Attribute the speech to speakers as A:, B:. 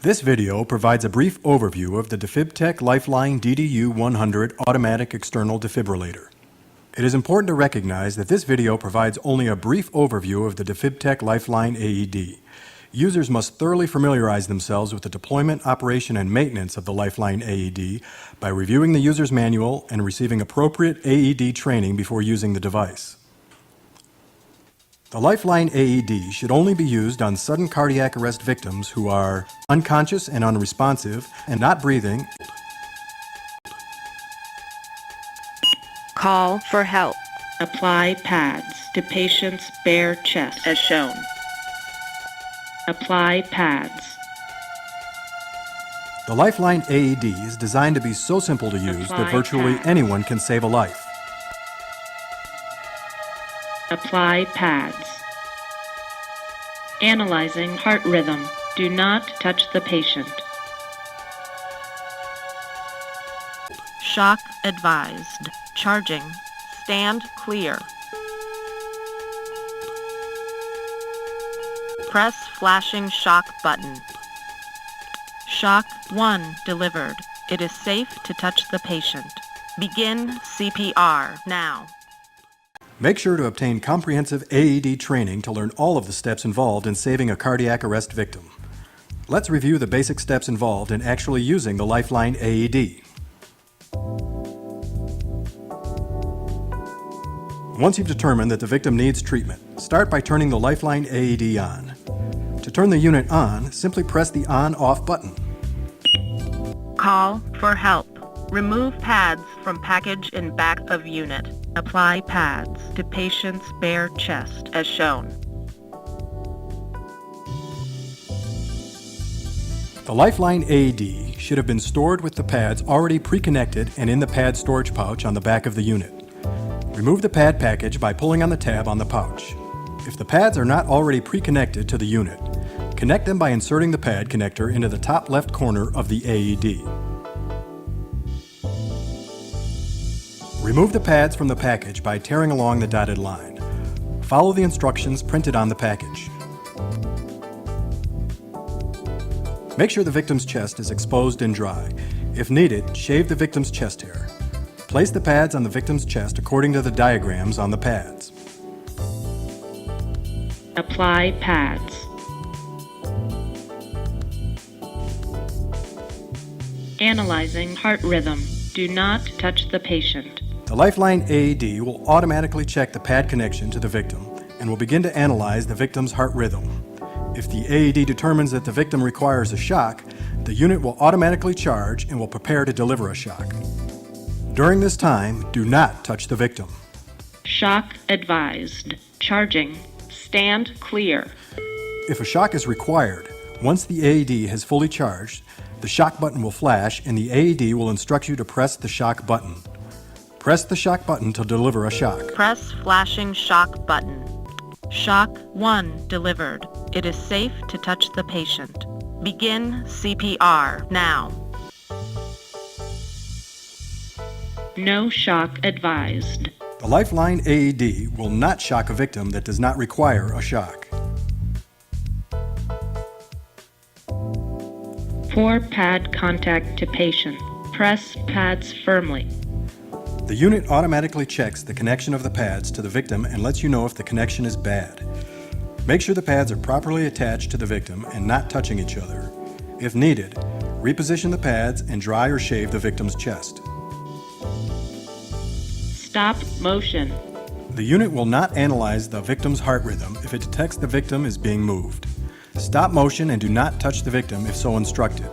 A: This video provides a brief overview of the Defibtech Lifeline DDU-100 automatic external defibrillator. It is important to recognize that this video provides only a brief overview of the Defibtech Lifeline AED. Users must thoroughly familiarize themselves with the deployment, operation, and maintenance of the Lifeline AED by reviewing the user's manual and receiving appropriate AED training before using the device. The Lifeline AED should only be used on sudden cardiac arrest victims who are unconscious and unresponsive and not breathing.
B: Call for help. Apply pads to patient's bare chest as shown. Apply pads.
A: The Lifeline AED is designed to be so simple to use that virtually anyone can save a life.
B: Apply pads. Analyzing heart rhythm. Do not touch the patient. Shock advised. Charging. Stand clear. Press flashing shock button. Shock 1 delivered. It is safe to touch the patient. Begin CPR now.
A: Make sure to obtain comprehensive AED training to learn all of the steps involved in saving a cardiac arrest victim. Let's review the basic steps involved in actually using the Lifeline AED. Once you've determined that the victim needs treatment, start by turning the Lifeline AED on. To turn the unit on, simply press the on-off button.
B: Call for help. Remove pads from package in back of unit. Apply pads to patient's bare chest as shown.
A: The Lifeline AED should have been stored with the pads already pre-connected and in the pad storage pouch on the back of the unit. Remove the pad package by pulling on the tab on the pouch. If the pads are not already pre-connected to the unit, connect them by inserting the pad connector into the top left corner of the AED. Remove the pads from the package by tearing along the dotted line. Follow the instructions printed on the package. Make sure the victim's chest is exposed and dry. If needed, shave the victim's chest hair. Place the pads on the victim's chest according to the diagrams on the pads.
B: Apply pads. Analyzing heart rhythm. Do not touch the patient.
A: The Lifeline AED will automatically check the pad connection to the victim and will begin to analyze the victim's heart rhythm. If the AED determines that the victim requires a shock, the unit will automatically charge and will prepare to deliver a shock. During this time, do not touch the victim.
B: Shock advised. Charging. Stand clear.
A: If a shock is required, once the AED has fully charged, the shock button will flash and the AED will instruct you to press the shock button. Press the shock button to deliver a shock.
B: Press flashing shock button. Shock 1 delivered. It is safe to touch the patient. Begin CPR now. No shock advised.
A: The Lifeline AED will not shock a victim that does not require a shock.
B: For pad contact to patient, press pads firmly.
A: The unit automatically checks the connection of the pads to the victim and lets you know if the connection is bad. Make sure the pads are properly attached to the victim and not touching each other. If needed, reposition the pads and dry or shave the victim's chest.
B: Stop motion.
A: The unit will not analyze the victim's heart rhythm if it detects the victim is being moved. Stop motion and do not touch the victim if so instructed.